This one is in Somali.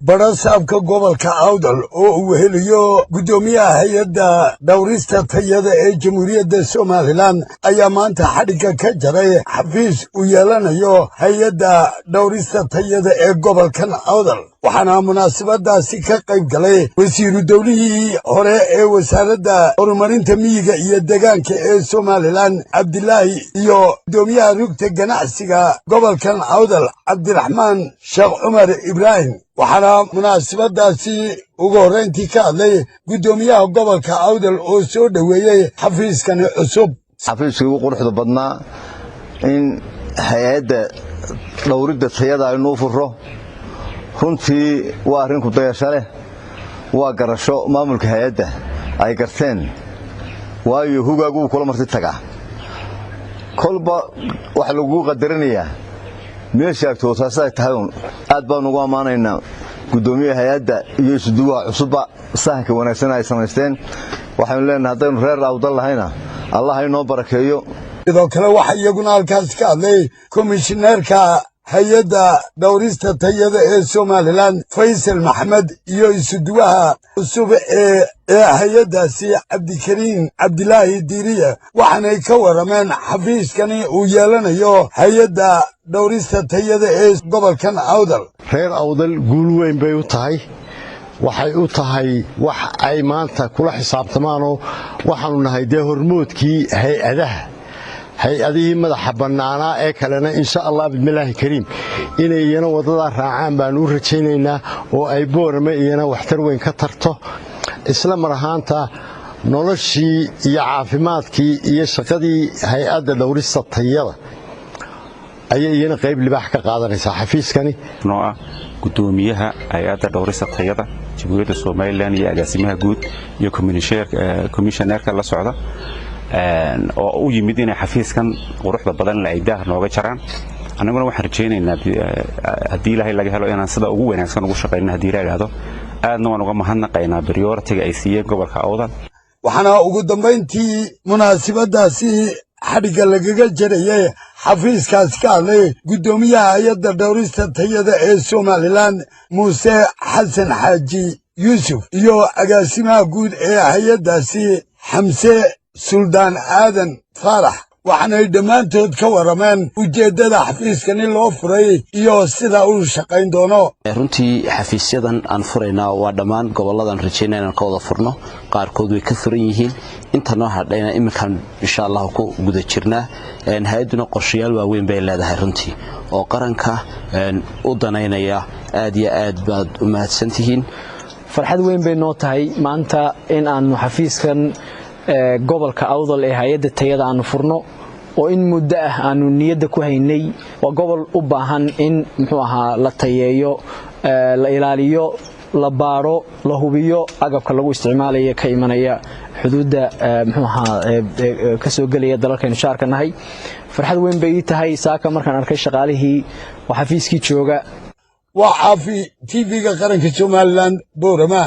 barasaabka gobolka Awdal oo uu heliyo gudoomiyaha hay'adda dhawrista tayada ee Jamhuuriyadda Soomaaliland ayaa maanta xadhiga ka jaray xafiis u yeelanayo hay'adda dhawrista tayada ee gobolka Awdal waxaana munaasabadaasi ka qayb galay wasiiru dawlihii hore ee wasaaradda horumarinta miyiga iyo deegaanka ee Soomaaliland Cabdilaahi iyo gudoomiyaha rugta ganacsiga gobolka Awdal Cabdiraxmaan Sheekh Cumar Ibraahim waxaana munaasabadaasi ugu horeyntii ka hadlay gudoomiyaha gobolka Awdal oo soo dhaweeyay xafiiskan cusub xafiiska ugu quruxda badnaa in hay'adda dhawrida tayada ay noo furo runtii waa arrin ku dayasho leh waa garasho maamulka hay'adda ay garteen waayo hogaagu kula marti taga kolba waxa lagu qadarinayaa meesha agtoo taasay tahay aad baan ugu amaanaynaa gudoomiyaha hay'adda iyo isduuwa cusubba sahanka wanaagsan ay samaysteen waxaan leenahay haddaynu reer Awdal lahayna Allah ay noo barakeeyo sidoo kale waxa iyaguna halkaas ka hadlay komishineerka hay'adda dhawrista tayada ee Soomaaliland Faysal Maxamed iyo isduuwaha cusub ee hay'addaasi Cabdikariin Cabdilaahi Diiriye waxaanay ka warameen xafiiskani uu yeelanayo hay'adda dhawrista tayada ee gobolka Awdal reer Awdal guul weyn bay u tahay waxay u tahay wax ay maanta kula xisaabtamaano waxaanu nahay hormoodkii hay'adihii madaxa bannaana ee kalena insha Allah bismillaahi kariim inay iyana wadada raacaan baan u rajaynaynaa oo ay boorama iyana waxtar weyn ka tarto isla mar ahaanta noloshii iyo caafimaadkii iyo shaqadii hay'adda dhawrista tayada ayay iyana qayb libaax ka qaadanaysaa xafiiskani nooca gudoomiyaha hay'adda dhawrista tayada Jamhuuriyadda Soomaaliland iyo agaasimaha guud iyo komishineerka la socda oo u yimid inay xafiiskan quruxda badan la aydaah nooga jaraan anaguna waxaan rajaynaynaa haddii Ilaahay laga helo inaan sida ugu wanaagsan ugu shaqeyno haddii la yiraahdo aadna waan uga mahadnaqaynaa priority-ga ay siiyeen gobolka Awdal waxaana ugu dambeyntii munaasabadaasi xadhiga lagaga jarayay xafiiskaas ka hadlay gudoomiyaha hay'adda dhawrista tayada ee Soomaaliland Muuse Xasan Xaaji Yuusuf iyo agaasimaha guud ee hay'addaasi Xamse Suldaan Aadan Faarax waxaanay dhammaantood ka warameen ujeeddada xafiiskani loo furay iyo sida uu shaqayn doono runtii xafiisyadan aan furaynaa waa dhammaan goboladan rajaynayna ka wada furno qaarkood way ka furan yihiin inta noo hadhayna iminkan insha Allah ku guda jirnaa hay'aduna qorshayaal waaweyn bay leedahay runtii oo qaranka u danaynaya aad iyo aad baad u mahadsantihiin farxad weyn bay noo tahay maanta in aan xafiiskan gobolka Awdal ee hay'adda tayada aan furno oo in muddo ah aanu niyadda ku haynay waa gobol u baahan in la tayeeyo la ilaaliyo la baaro la hubiyo agabka lagu isticmaalayo ka imanaya xuduudda ka soo galaya dalalka shaarka nahay farxad weyn bay tahay saaka markaan arkay shaqaalihii oo xafiiskii jooga waa Caafi TV-ga qaranka Soomaaliland Boorama